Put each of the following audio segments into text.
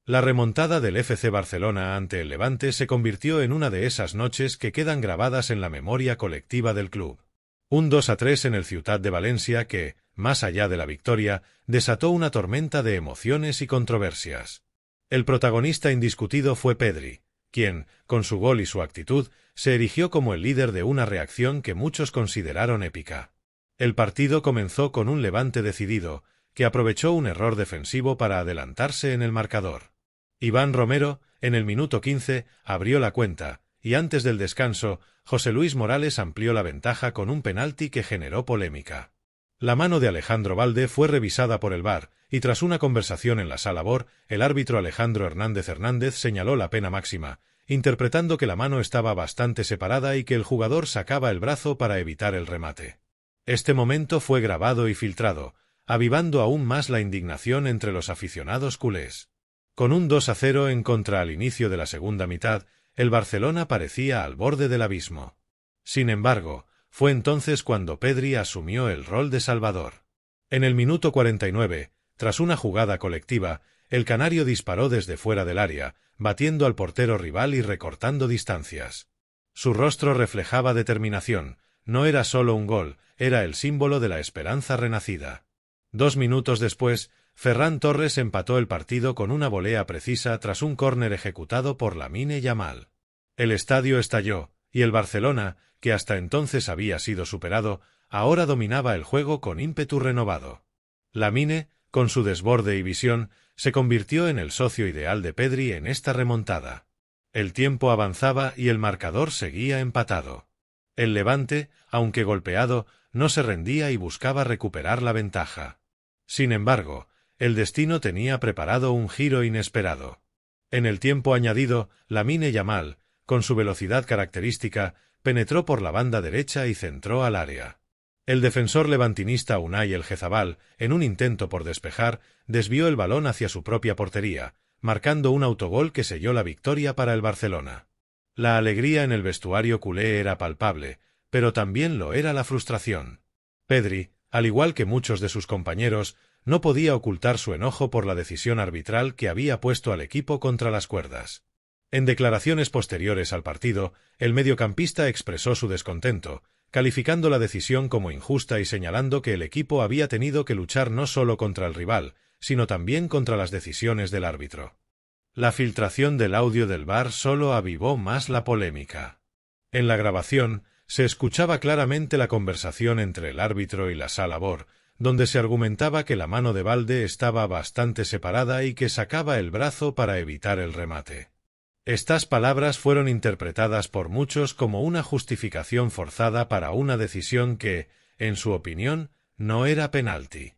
La remontada del FC Barcelona ante el Levante se convirtió en una de esas noches que quedan grabadas en la memoria colectiva del club. Un 2-3 en el Ciutat de Valencia que, más allá de la victoria, desató una tormenta de emociones y controversias. El protagonista indiscutido fue Pedri, quien, con su gol y su actitud, se erigió como el líder de una reacción que muchos consideraron épica. El partido comenzó con un Levante decidido, que aprovechó un error defensivo para adelantarse en el marcador. Iván Romero, en el minuto 15, abrió la cuenta, y antes del descanso, José Luis Morales amplió la ventaja con un penalti que generó polémica. La mano de Alejandro Valde fue revisada por el VAR, y tras una conversación en la sala VAR, el árbitro Alejandro Hernández señaló la pena máxima, interpretando que la mano estaba bastante separada y que el jugador sacaba el brazo para evitar el remate. Este momento fue grabado y filtrado, avivando aún más la indignación entre los aficionados culés. Con un 2-0 en contra al inicio de la segunda mitad, el Barcelona parecía al borde del abismo. Sin embargo, fue entonces cuando Pedri asumió el rol de salvador. En el minuto 49, tras una jugada colectiva, el canario disparó desde fuera del área, batiendo al portero rival y recortando distancias. Su rostro reflejaba determinación, no era solo un gol, era el símbolo de la esperanza renacida. 2 minutos después, Ferran Torres empató el partido con una volea precisa tras un córner ejecutado por Lamine Yamal. El estadio estalló, y el Barcelona, que hasta entonces había sido superado, ahora dominaba el juego con ímpetu renovado. Lamine, con su desborde y visión, se convirtió en el socio ideal de Pedri en esta remontada. El tiempo avanzaba y el marcador seguía empatado. El Levante, aunque golpeado, no se rendía y buscaba recuperar la ventaja. Sin embargo, el destino tenía preparado un giro inesperado. En el tiempo añadido, Lamine Yamal, con su velocidad característica, penetró por la banda derecha y centró al área. El defensor levantinista Unai El Gezabal, en un intento por despejar, desvió el balón hacia su propia portería, marcando un autogol que selló la victoria para el Barcelona. La alegría en el vestuario culé era palpable, pero también lo era la frustración. Pedri, al igual que muchos de sus compañeros, no podía ocultar su enojo por la decisión arbitral que había puesto al equipo contra las cuerdas. En declaraciones posteriores al partido, el mediocampista expresó su descontento, calificando la decisión como injusta y señalando que el equipo había tenido que luchar no solo contra el rival, sino también contra las decisiones del árbitro. La filtración del audio del VAR solo avivó más la polémica. En la grabación, se escuchaba claramente la conversación entre el árbitro y la sala VAR, donde se argumentaba que la mano de Valde estaba bastante separada y que sacaba el brazo para evitar el remate. Estas palabras fueron interpretadas por muchos como una justificación forzada para una decisión que, en su opinión, no era penalti.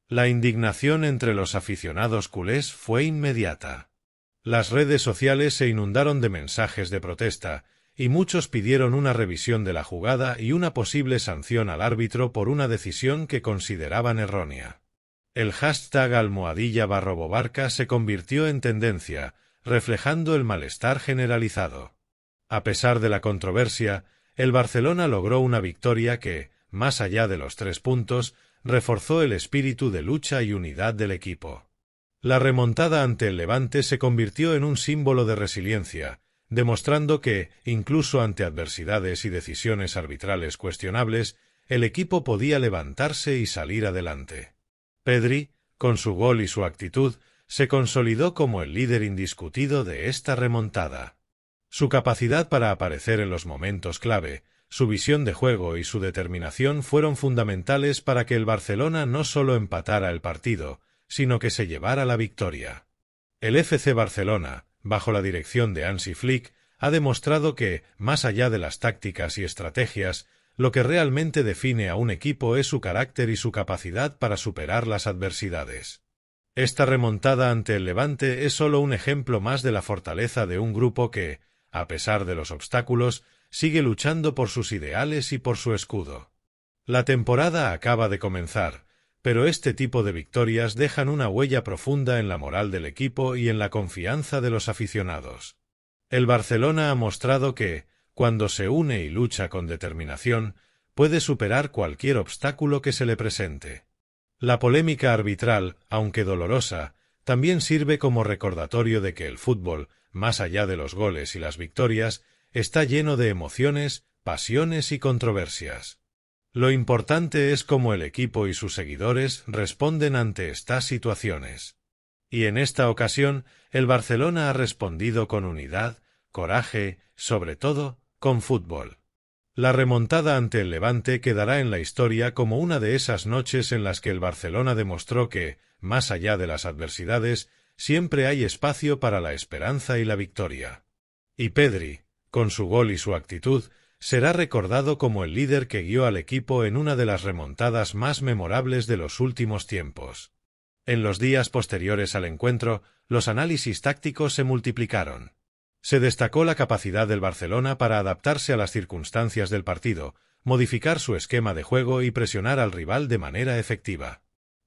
La indignación entre los aficionados culés fue inmediata. Las redes sociales se inundaron de mensajes de protesta, y muchos pidieron una revisión de la jugada y una posible sanción al árbitro por una decisión que consideraban errónea. El hashtag #barrobobarca se convirtió en tendencia, reflejando el malestar generalizado. A pesar de la controversia, el Barcelona logró una victoria que, más allá de los 3 puntos, reforzó el espíritu de lucha y unidad del equipo. La remontada ante el Levante se convirtió en un símbolo de resiliencia, demostrando que, incluso ante adversidades y decisiones arbitrales cuestionables, el equipo podía levantarse y salir adelante. Pedri, con su gol y su actitud, se consolidó como el líder indiscutido de esta remontada. Su capacidad para aparecer en los momentos clave, su visión de juego y su determinación fueron fundamentales para que el Barcelona no solo empatara el partido, sino que se llevara la victoria. El FC Barcelona, bajo la dirección de Hansi Flick, ha demostrado que, más allá de las tácticas y estrategias, lo que realmente define a un equipo es su carácter y su capacidad para superar las adversidades. Esta remontada ante el Levante es solo un ejemplo más de la fortaleza de un grupo que, a pesar de los obstáculos, sigue luchando por sus ideales y por su escudo. La temporada acaba de comenzar, pero este tipo de victorias dejan una huella profunda en la moral del equipo y en la confianza de los aficionados. El Barcelona ha mostrado que, cuando se une y lucha con determinación, puede superar cualquier obstáculo que se le presente. La polémica arbitral, aunque dolorosa, también sirve como recordatorio de que el fútbol, más allá de los goles y las victorias, está lleno de emociones, pasiones y controversias. Lo importante es cómo el equipo y sus seguidores responden ante estas situaciones. Y en esta ocasión, el Barcelona ha respondido con unidad, coraje, sobre todo, con fútbol. La remontada ante el Levante quedará en la historia como una de esas noches en las que el Barcelona demostró que, más allá de las adversidades, siempre hay espacio para la esperanza y la victoria. Y Pedri, con su gol y su actitud, será recordado como el líder que guió al equipo en una de las remontadas más memorables de los últimos tiempos. En los días posteriores al encuentro, los análisis tácticos se multiplicaron. Se destacó la capacidad del Barcelona para adaptarse a las circunstancias del partido, modificar su esquema de juego y presionar al rival de manera efectiva.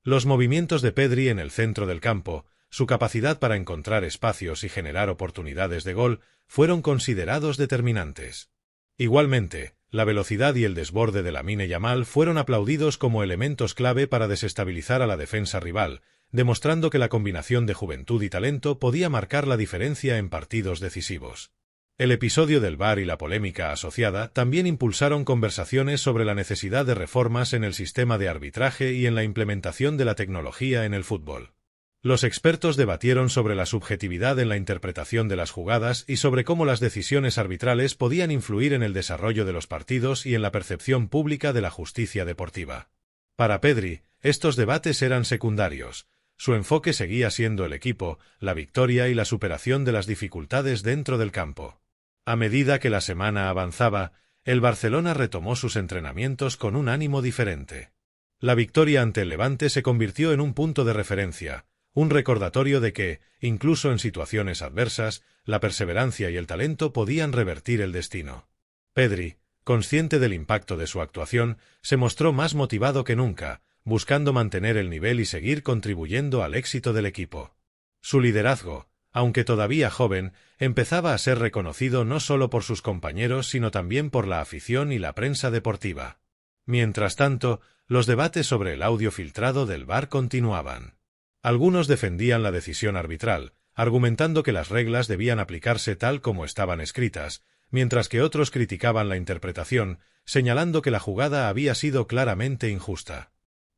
Los movimientos de Pedri en el centro del campo, su capacidad para encontrar espacios y generar oportunidades de gol, fueron considerados determinantes. Igualmente, la velocidad y el desborde de Lamine Yamal fueron aplaudidos como elementos clave para desestabilizar a la defensa rival, demostrando que la combinación de juventud y talento podía marcar la diferencia en partidos decisivos. El episodio del VAR y la polémica asociada también impulsaron conversaciones sobre la necesidad de reformas en el sistema de arbitraje y en la implementación de la tecnología en el fútbol. Los expertos debatieron sobre la subjetividad en la interpretación de las jugadas y sobre cómo las decisiones arbitrales podían influir en el desarrollo de los partidos y en la percepción pública de la justicia deportiva. Para Pedri, estos debates eran secundarios. Su enfoque seguía siendo el equipo, la victoria y la superación de las dificultades dentro del campo. A medida que la semana avanzaba, el Barcelona retomó sus entrenamientos con un ánimo diferente. La victoria ante el Levante se convirtió en un punto de referencia, un recordatorio de que, incluso en situaciones adversas, la perseverancia y el talento podían revertir el destino. Pedri, consciente del impacto de su actuación, se mostró más motivado que nunca, buscando mantener el nivel y seguir contribuyendo al éxito del equipo. Su liderazgo, aunque todavía joven, empezaba a ser reconocido no solo por sus compañeros sino también por la afición y la prensa deportiva. Mientras tanto, los debates sobre el audio filtrado del VAR continuaban. Algunos defendían la decisión arbitral, argumentando que las reglas debían aplicarse tal como estaban escritas, mientras que otros criticaban la interpretación, señalando que la jugada había sido claramente injusta.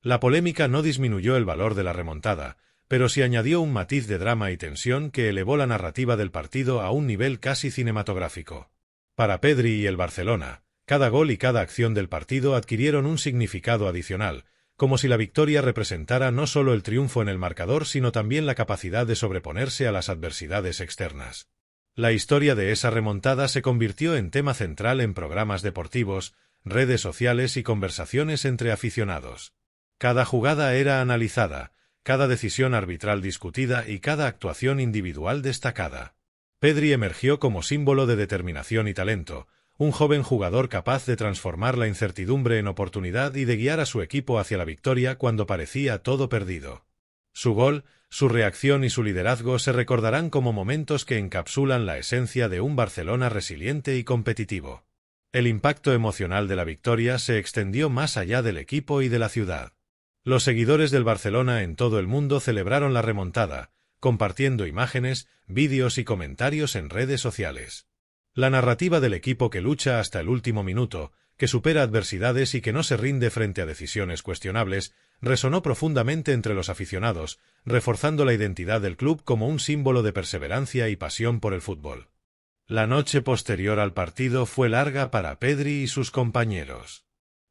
La polémica no disminuyó el valor de la remontada, pero sí añadió un matiz de drama y tensión que elevó la narrativa del partido a un nivel casi cinematográfico. Para Pedri y el Barcelona, cada gol y cada acción del partido adquirieron un significado adicional, como si la victoria representara no solo el triunfo en el marcador sino también la capacidad de sobreponerse a las adversidades externas. La historia de esa remontada se convirtió en tema central en programas deportivos, redes sociales y conversaciones entre aficionados. Cada jugada era analizada, cada decisión arbitral discutida y cada actuación individual destacada. Pedri emergió como símbolo de determinación y talento, un joven jugador capaz de transformar la incertidumbre en oportunidad y de guiar a su equipo hacia la victoria cuando parecía todo perdido. Su gol, su reacción y su liderazgo se recordarán como momentos que encapsulan la esencia de un Barcelona resiliente y competitivo. El impacto emocional de la victoria se extendió más allá del equipo y de la ciudad. Los seguidores del Barcelona en todo el mundo celebraron la remontada, compartiendo imágenes, vídeos y comentarios en redes sociales. La narrativa del equipo que lucha hasta el último minuto, que supera adversidades y que no se rinde frente a decisiones cuestionables, resonó profundamente entre los aficionados, reforzando la identidad del club como un símbolo de perseverancia y pasión por el fútbol. La noche posterior al partido fue larga para Pedri y sus compañeros.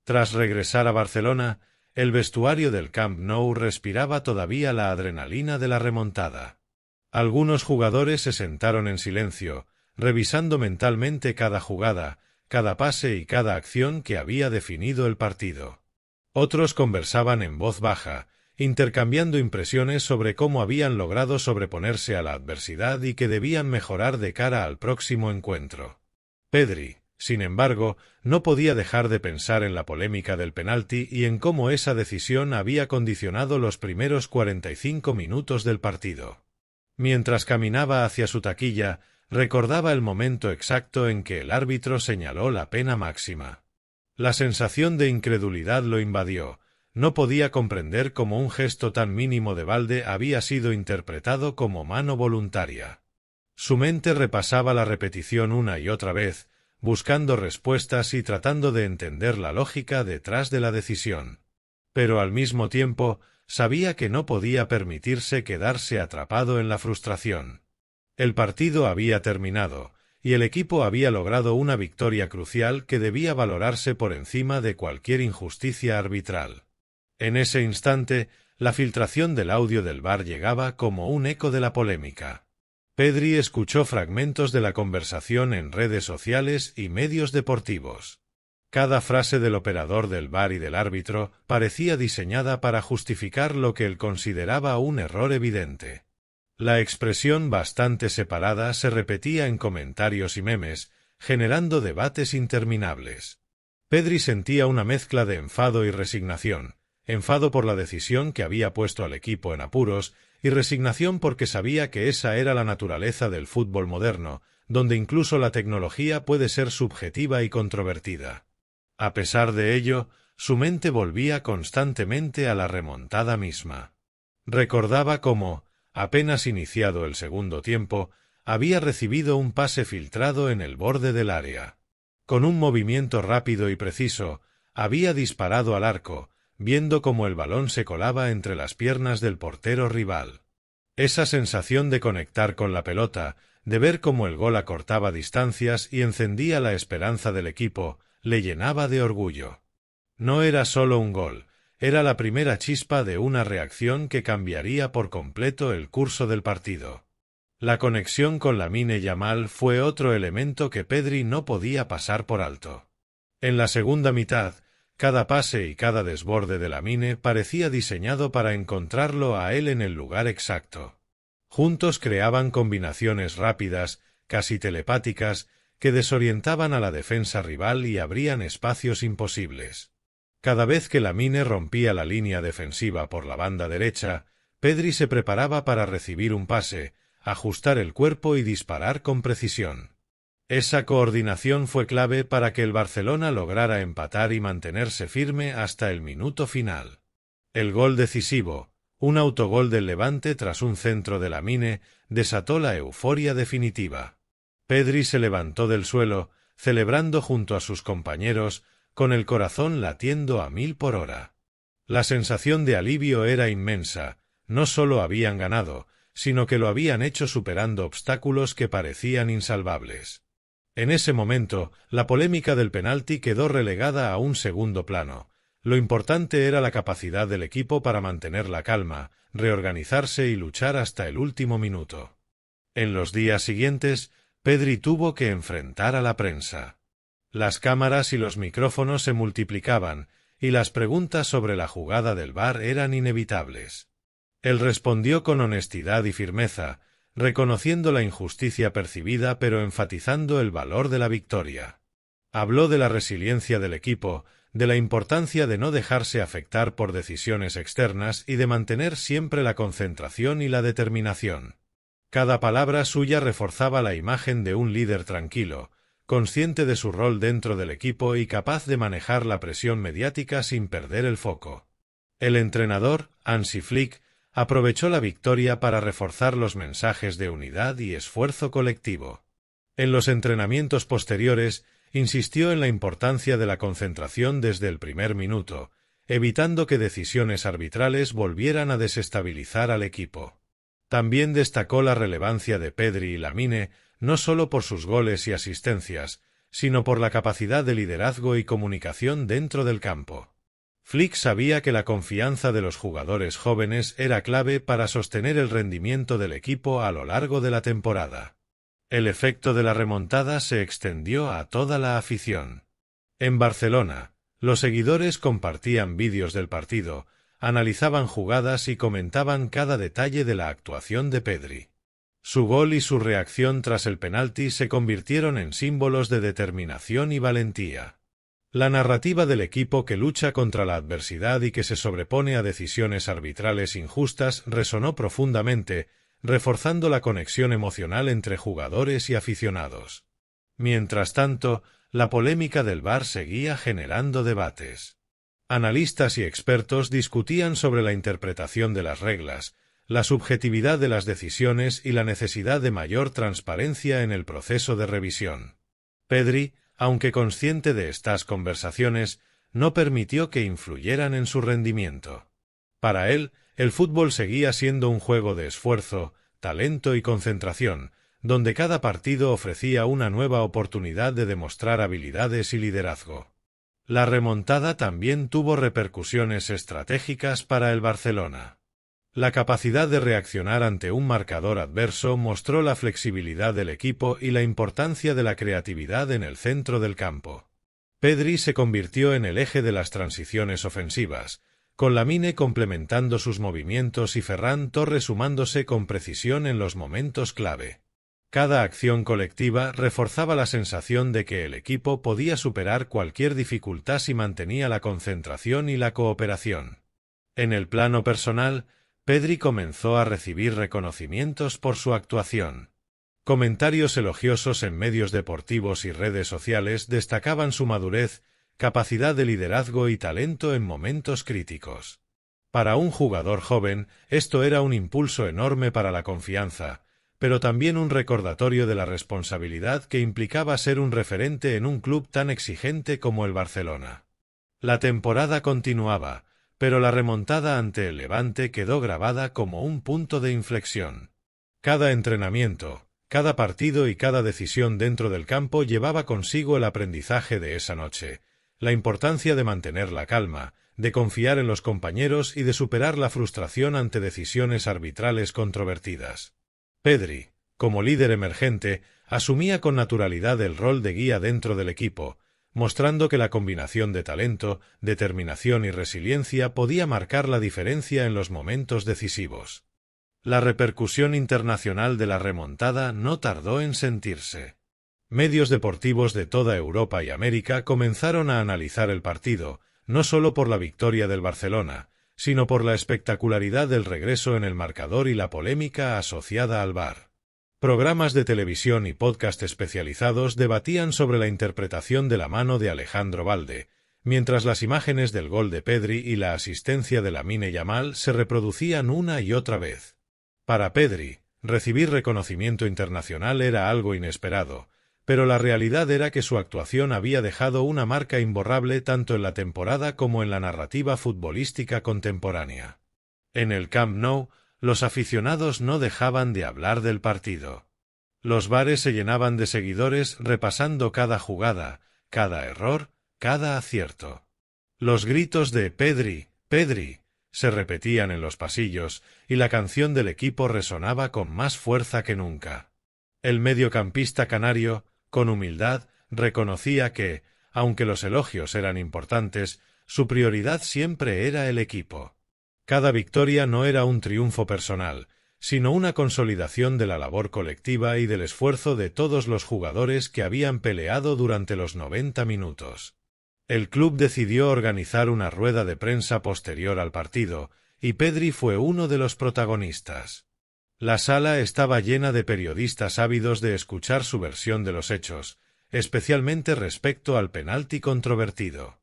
Tras regresar a Barcelona, el vestuario del Camp Nou respiraba todavía la adrenalina de la remontada. Algunos jugadores se sentaron en silencio, revisando mentalmente cada jugada, cada pase y cada acción que había definido el partido. Otros conversaban en voz baja, intercambiando impresiones sobre cómo habían logrado sobreponerse a la adversidad y que debían mejorar de cara al próximo encuentro. Pedri, sin embargo, no podía dejar de pensar en la polémica del penalti y en cómo esa decisión había condicionado los primeros 45 minutos del partido. Mientras caminaba hacia su taquilla, recordaba el momento exacto en que el árbitro señaló la pena máxima. La sensación de incredulidad lo invadió, no podía comprender cómo un gesto tan mínimo de Valde había sido interpretado como mano voluntaria. Su mente repasaba la repetición una y otra vez, buscando respuestas y tratando de entender la lógica detrás de la decisión. Pero al mismo tiempo, sabía que no podía permitirse quedarse atrapado en la frustración. El partido había terminado, y el equipo había logrado una victoria crucial que debía valorarse por encima de cualquier injusticia arbitral. En ese instante, la filtración del audio del VAR llegaba como un eco de la polémica. Pedri escuchó fragmentos de la conversación en redes sociales y medios deportivos. Cada frase del operador del VAR y del árbitro parecía diseñada para justificar lo que él consideraba un error evidente. La expresión bastante separada se repetía en comentarios y memes, generando debates interminables. Pedri sentía una mezcla de enfado y resignación, enfado por la decisión que había puesto al equipo en apuros y resignación porque sabía que esa era la naturaleza del fútbol moderno, donde incluso la tecnología puede ser subjetiva y controvertida. A pesar de ello, su mente volvía constantemente a la remontada misma. Recordaba cómo, apenas iniciado el segundo tiempo, había recibido un pase filtrado en el borde del área. Con un movimiento rápido y preciso, había disparado al arco, viendo cómo el balón se colaba entre las piernas del portero rival. Esa sensación de conectar con la pelota, de ver cómo el gol acortaba distancias y encendía la esperanza del equipo, le llenaba de orgullo. No era solo un gol, era la primera chispa de una reacción que cambiaría por completo el curso del partido. La conexión con Lamine Yamal fue otro elemento que Pedri no podía pasar por alto. En la segunda mitad, cada pase y cada desborde de Lamine parecía diseñado para encontrarlo a él en el lugar exacto. Juntos creaban combinaciones rápidas, casi telepáticas, que desorientaban a la defensa rival y abrían espacios imposibles. Cada vez que Lamine rompía la línea defensiva por la banda derecha, Pedri se preparaba para recibir un pase, ajustar el cuerpo y disparar con precisión. Esa coordinación fue clave para que el Barcelona lograra empatar y mantenerse firme hasta el minuto final. El gol decisivo, un autogol del Levante tras un centro de Lamine, desató la euforia definitiva. Pedri se levantó del suelo, celebrando junto a sus compañeros, con el corazón latiendo a 1000 por hora. La sensación de alivio era inmensa, no solo habían ganado, sino que lo habían hecho superando obstáculos que parecían insalvables. En ese momento, la polémica del penalti quedó relegada a un segundo plano. Lo importante era la capacidad del equipo para mantener la calma, reorganizarse y luchar hasta el último minuto. En los días siguientes, Pedri tuvo que enfrentar a la prensa. Las cámaras y los micrófonos se multiplicaban, y las preguntas sobre la jugada del VAR eran inevitables. Él respondió con honestidad y firmeza, reconociendo la injusticia percibida pero enfatizando el valor de la victoria. Habló de la resiliencia del equipo, de la importancia de no dejarse afectar por decisiones externas y de mantener siempre la concentración y la determinación. Cada palabra suya reforzaba la imagen de un líder tranquilo, consciente de su rol dentro del equipo y capaz de manejar la presión mediática sin perder el foco. El entrenador, Hansi Flick, aprovechó la victoria para reforzar los mensajes de unidad y esfuerzo colectivo. En los entrenamientos posteriores, insistió en la importancia de la concentración desde el primer minuto, evitando que decisiones arbitrales volvieran a desestabilizar al equipo. También destacó la relevancia de Pedri y Lamine, no solo por sus goles y asistencias, sino por la capacidad de liderazgo y comunicación dentro del campo. Flick sabía que la confianza de los jugadores jóvenes era clave para sostener el rendimiento del equipo a lo largo de la temporada. El efecto de la remontada se extendió a toda la afición. En Barcelona, los seguidores compartían vídeos del partido, analizaban jugadas y comentaban cada detalle de la actuación de Pedri. Su gol y su reacción tras el penalti se convirtieron en símbolos de determinación y valentía. La narrativa del equipo que lucha contra la adversidad y que se sobrepone a decisiones arbitrales injustas resonó profundamente, reforzando la conexión emocional entre jugadores y aficionados. Mientras tanto, la polémica del VAR seguía generando debates. Analistas y expertos discutían sobre la interpretación de las reglas, la subjetividad de las decisiones y la necesidad de mayor transparencia en el proceso de revisión. Pedri, aunque consciente de estas conversaciones, no permitió que influyeran en su rendimiento. Para él, el fútbol seguía siendo un juego de esfuerzo, talento y concentración, donde cada partido ofrecía una nueva oportunidad de demostrar habilidades y liderazgo. La remontada también tuvo repercusiones estratégicas para el Barcelona. La capacidad de reaccionar ante un marcador adverso mostró la flexibilidad del equipo y la importancia de la creatividad en el centro del campo. Pedri se convirtió en el eje de las transiciones ofensivas, con Lamine complementando sus movimientos y Ferran Torres sumándose con precisión en los momentos clave. Cada acción colectiva reforzaba la sensación de que el equipo podía superar cualquier dificultad si mantenía la concentración y la cooperación. En el plano personal, Pedri comenzó a recibir reconocimientos por su actuación. Comentarios elogiosos en medios deportivos y redes sociales destacaban su madurez, capacidad de liderazgo y talento en momentos críticos. Para un jugador joven, esto era un impulso enorme para la confianza, pero también un recordatorio de la responsabilidad que implicaba ser un referente en un club tan exigente como el Barcelona. La temporada continuaba, pero la remontada ante el Levante quedó grabada como un punto de inflexión. Cada entrenamiento, cada partido y cada decisión dentro del campo llevaba consigo el aprendizaje de esa noche, la importancia de mantener la calma, de confiar en los compañeros y de superar la frustración ante decisiones arbitrales controvertidas. Pedri, como líder emergente, asumía con naturalidad el rol de guía dentro del equipo, mostrando que la combinación de talento, determinación y resiliencia podía marcar la diferencia en los momentos decisivos. La repercusión internacional de la remontada no tardó en sentirse. Medios deportivos de toda Europa y América comenzaron a analizar el partido, no solo por la victoria del Barcelona, sino por la espectacularidad del regreso en el marcador y la polémica asociada al VAR. Programas de televisión y podcast especializados debatían sobre la interpretación de la mano de Alejandro Balde, mientras las imágenes del gol de Pedri y la asistencia de Lamine Yamal se reproducían una y otra vez. Para Pedri, recibir reconocimiento internacional era algo inesperado, pero la realidad era que su actuación había dejado una marca imborrable tanto en la temporada como en la narrativa futbolística contemporánea. En el Camp Nou, los aficionados no dejaban de hablar del partido. Los bares se llenaban de seguidores repasando cada jugada, cada error, cada acierto. Los gritos de «Pedri, Pedri» se repetían en los pasillos y la canción del equipo resonaba con más fuerza que nunca. El mediocampista canario, con humildad, reconocía que, aunque los elogios eran importantes, su prioridad siempre era el equipo. Cada victoria no era un triunfo personal, sino una consolidación de la labor colectiva y del esfuerzo de todos los jugadores que habían peleado durante los 90 minutos. El club decidió organizar una rueda de prensa posterior al partido, y Pedri fue uno de los protagonistas. La sala estaba llena de periodistas ávidos de escuchar su versión de los hechos, especialmente respecto al penalti controvertido.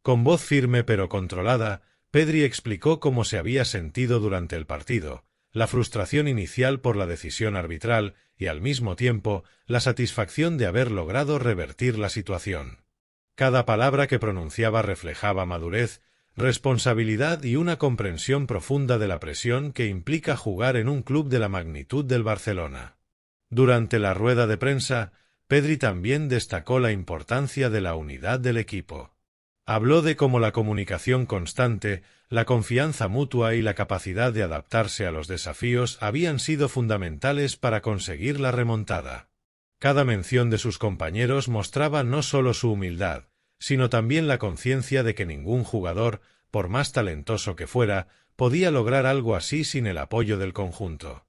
Con voz firme pero controlada, Pedri explicó cómo se había sentido durante el partido, la frustración inicial por la decisión arbitral y, al mismo tiempo, la satisfacción de haber logrado revertir la situación. Cada palabra que pronunciaba reflejaba madurez, responsabilidad y una comprensión profunda de la presión que implica jugar en un club de la magnitud del Barcelona. Durante la rueda de prensa, Pedri también destacó la importancia de la unidad del equipo. Habló de cómo la comunicación constante, la confianza mutua y la capacidad de adaptarse a los desafíos habían sido fundamentales para conseguir la remontada. Cada mención de sus compañeros mostraba no solo su humildad, sino también la conciencia de que ningún jugador, por más talentoso que fuera, podía lograr algo así sin el apoyo del conjunto.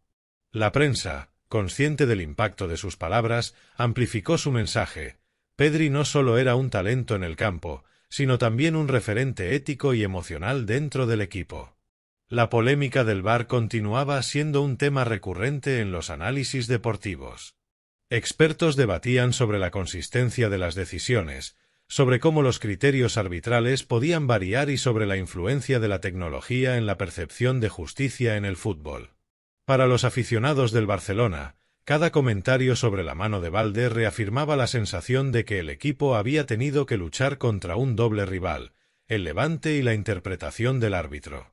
La prensa, consciente del impacto de sus palabras, amplificó su mensaje. Pedri no solo era un talento en el campo, sino también un referente ético y emocional dentro del equipo. La polémica del VAR continuaba siendo un tema recurrente en los análisis deportivos. Expertos debatían sobre la consistencia de las decisiones, sobre cómo los criterios arbitrales podían variar y sobre la influencia de la tecnología en la percepción de justicia en el fútbol. Para los aficionados del Barcelona, cada comentario sobre la mano de Valde reafirmaba la sensación de que el equipo había tenido que luchar contra un doble rival, el Levante y la interpretación del árbitro.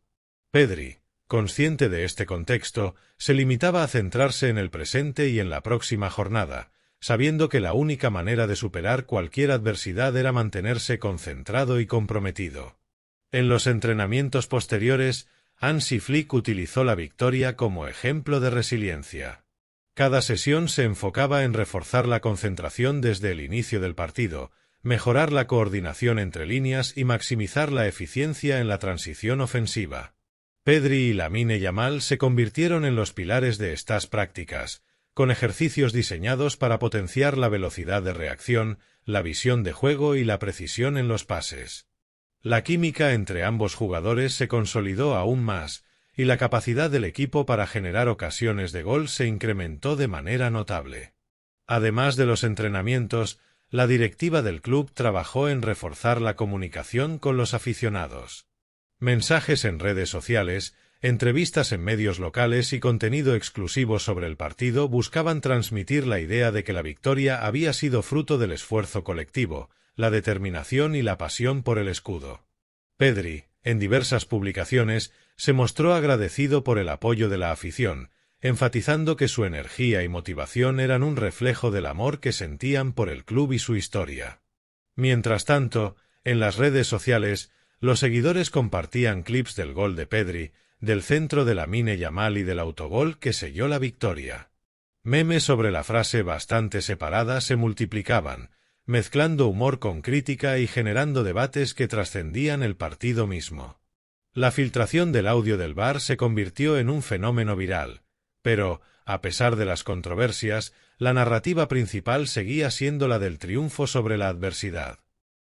Pedri, consciente de este contexto, se limitaba a centrarse en el presente y en la próxima jornada, sabiendo que la única manera de superar cualquier adversidad era mantenerse concentrado y comprometido. En los entrenamientos posteriores, Hansi Flick utilizó la victoria como ejemplo de resiliencia. Cada sesión se enfocaba en reforzar la concentración desde el inicio del partido, mejorar la coordinación entre líneas y maximizar la eficiencia en la transición ofensiva. Pedri y Lamine Yamal se convirtieron en los pilares de estas prácticas, con ejercicios diseñados para potenciar la velocidad de reacción, la visión de juego y la precisión en los pases. La química entre ambos jugadores se consolidó aún más, y la capacidad del equipo para generar ocasiones de gol se incrementó de manera notable. Además de los entrenamientos, la directiva del club trabajó en reforzar la comunicación con los aficionados. Mensajes en redes sociales, entrevistas en medios locales y contenido exclusivo sobre el partido buscaban transmitir la idea de que la victoria había sido fruto del esfuerzo colectivo, la determinación y la pasión por el escudo. Pedri, en diversas publicaciones, se mostró agradecido por el apoyo de la afición, enfatizando que su energía y motivación eran un reflejo del amor que sentían por el club y su historia. Mientras tanto, en las redes sociales, los seguidores compartían clips del gol de Pedri, del centro de Lamine Yamal y del autogol que selló la victoria. Memes sobre la frase bastante separada se multiplicaban, mezclando humor con crítica y generando debates que trascendían el partido mismo. La filtración del audio del VAR se convirtió en un fenómeno viral, pero, a pesar de las controversias, la narrativa principal seguía siendo la del triunfo sobre la adversidad.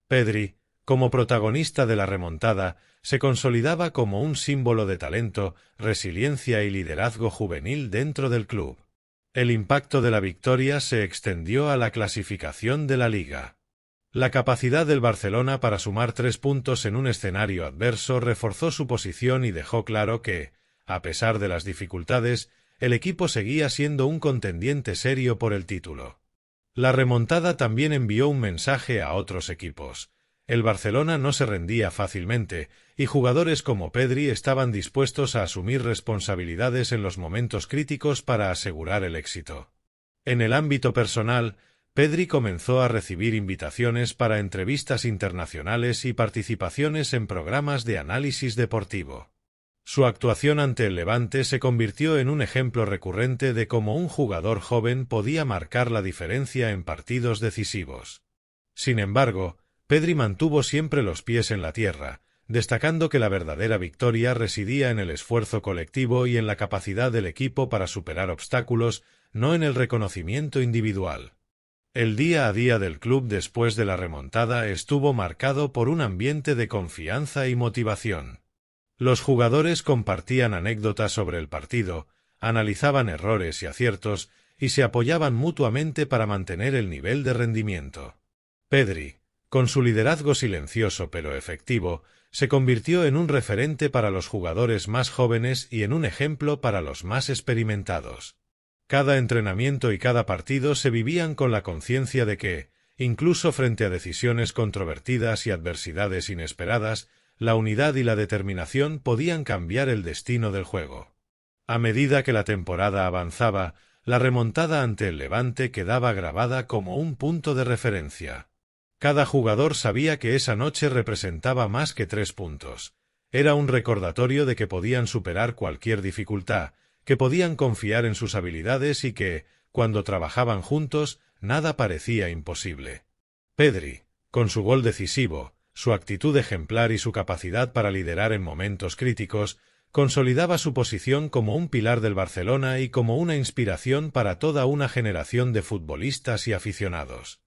Pedri, como protagonista de la remontada, se consolidaba como un símbolo de talento, resiliencia y liderazgo juvenil dentro del club. El impacto de la victoria se extendió a la clasificación de la Liga. La capacidad del Barcelona para sumar 3 puntos en un escenario adverso reforzó su posición y dejó claro que, a pesar de las dificultades, el equipo seguía siendo un contendiente serio por el título. La remontada también envió un mensaje a otros equipos. El Barcelona no se rendía fácilmente, y jugadores como Pedri estaban dispuestos a asumir responsabilidades en los momentos críticos para asegurar el éxito. En el ámbito personal, Pedri comenzó a recibir invitaciones para entrevistas internacionales y participaciones en programas de análisis deportivo. Su actuación ante el Levante se convirtió en un ejemplo recurrente de cómo un jugador joven podía marcar la diferencia en partidos decisivos. Sin embargo, Pedri mantuvo siempre los pies en la tierra, destacando que la verdadera victoria residía en el esfuerzo colectivo y en la capacidad del equipo para superar obstáculos, no en el reconocimiento individual. El día a día del club después de la remontada estuvo marcado por un ambiente de confianza y motivación. Los jugadores compartían anécdotas sobre el partido, analizaban errores y aciertos y se apoyaban mutuamente para mantener el nivel de rendimiento. Pedri, con su liderazgo silencioso pero efectivo, se convirtió en un referente para los jugadores más jóvenes y en un ejemplo para los más experimentados. Cada entrenamiento y cada partido se vivían con la conciencia de que, incluso frente a decisiones controvertidas y adversidades inesperadas, la unidad y la determinación podían cambiar el destino del juego. A medida que la temporada avanzaba, la remontada ante el Levante quedaba grabada como un punto de referencia. Cada jugador sabía que esa noche representaba más que 3 puntos. Era un recordatorio de que podían superar cualquier dificultad, que podían confiar en sus habilidades y que, cuando trabajaban juntos, nada parecía imposible. Pedri, con su gol decisivo, su actitud ejemplar y su capacidad para liderar en momentos críticos, consolidaba su posición como un pilar del Barcelona y como una inspiración para toda una generación de futbolistas y aficionados.